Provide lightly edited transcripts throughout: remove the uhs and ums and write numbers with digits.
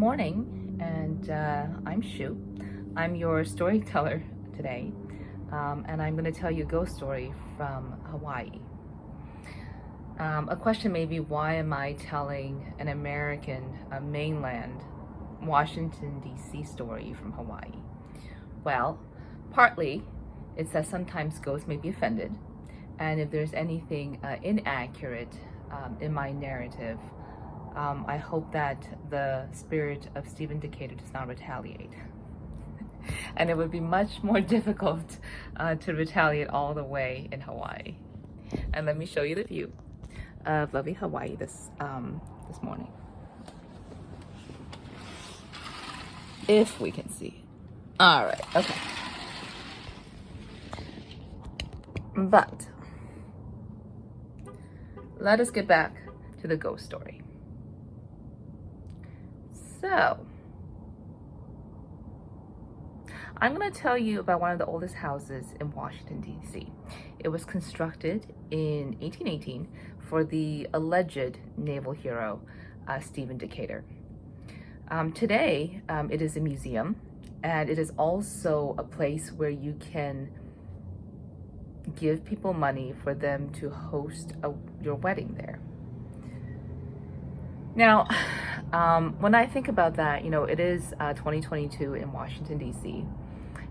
morning, and I'm Shu. I'm your storyteller today, and I'm going to tell you a ghost story from Hawaii. A question may be, why am I telling an American mainland Washington, D.C. story from Hawaii? Well, partly it's that sometimes ghosts may be offended, and if there's anything inaccurate in my narrative, I hope that the spirit of Stephen Decatur does not retaliate. And it would be much more difficult to retaliate all the way in Hawaii. And let me show you the view of lovely Hawaii this morning, if we can see. All right, okay. But let us get back to the ghost story. So, I'm going to tell you about one of the oldest houses in Washington, D.C. It was constructed in 1818 for the alleged naval hero, Stephen Decatur. Today, it is a museum, and it is also a place where you can give people money for them to host your wedding there. Now, when I think about that, it is 2022 in Washington, D.C.,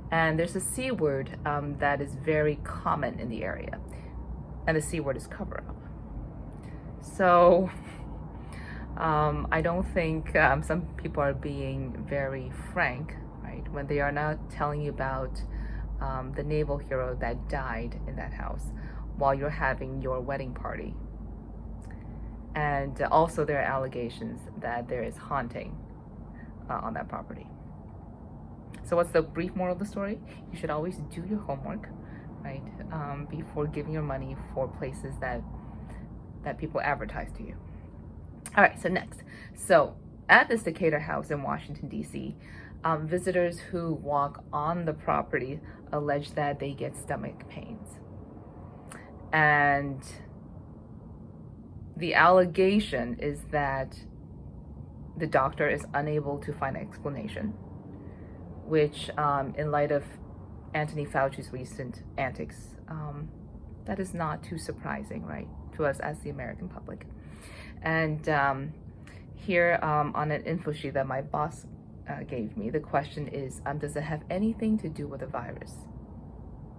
and there's a C word that is very common in the area, and the C word is cover-up. So I don't think some people are being very frank, right, when they are not telling you about the naval hero that died in that house while you're having your wedding party. And also there are allegations that there is haunting on that property. So what's the brief moral of the story? You should always do your homework, right, before giving your money for places that people advertise to you. All right, so next. So at this Decatur house in Washington, D.C., visitors who walk on the property allege that they get stomach pains. And the allegation is that the doctor is unable to find an explanation, which in light of Anthony Fauci's recent antics, that is not too surprising, right, to us as the American public. And here on an info sheet that my boss gave me, the question is, does it have anything to do with the virus?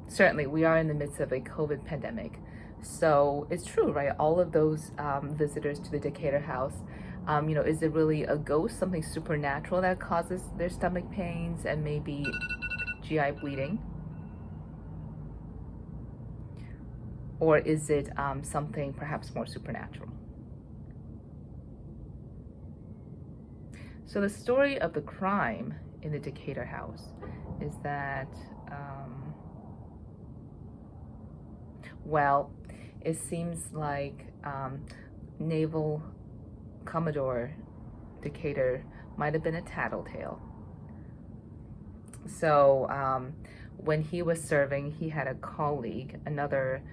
Certainly, we are in the midst of a COVID pandemic. So it's true, right? All of those visitors to the Decatur house, is it really a ghost, something supernatural that causes their stomach pains and maybe GI bleeding? Or is it something perhaps more supernatural? So the story of the crime in the Decatur house is that, it seems like Naval Commodore Decatur might have been a tattletale. So when he was serving, he had a colleague, another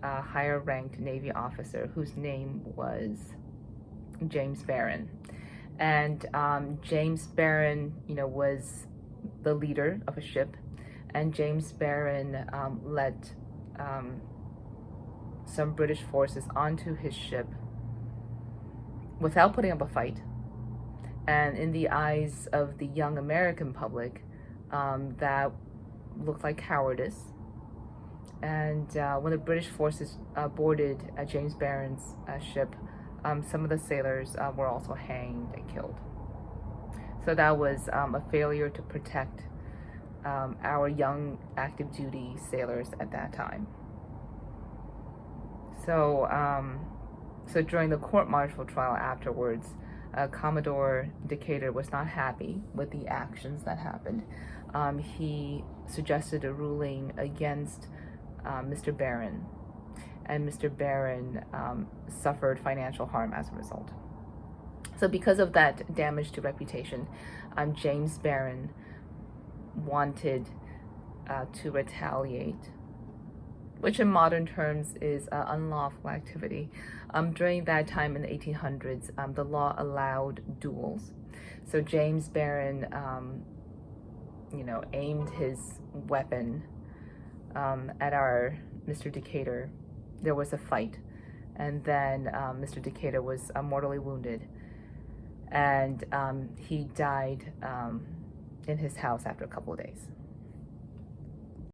higher ranked Navy officer whose name was James Barron. And James Barron, was the leader of a ship, and James Barron let some British forces onto his ship without putting up a fight. And in the eyes of the young American public, that looked like cowardice. And when the British forces boarded James Barron's ship, some of the sailors were also hanged and killed. So that was a failure to protect our young active duty sailors at that time. So, so during the court-martial trial afterwards, Commodore Decatur was not happy with the actions that happened. He suggested a ruling against Mr. Barron, and Mr. Barron suffered financial harm as a result. So because of that damage to reputation, James Barron wanted to retaliate which in modern terms is unlawful activity. During that time in the 1800s, the law allowed duels. So James Barron, aimed his weapon at our Mr. Decatur. There was a fight, and then Mr. Decatur was mortally wounded, and he died in his house after a couple of days.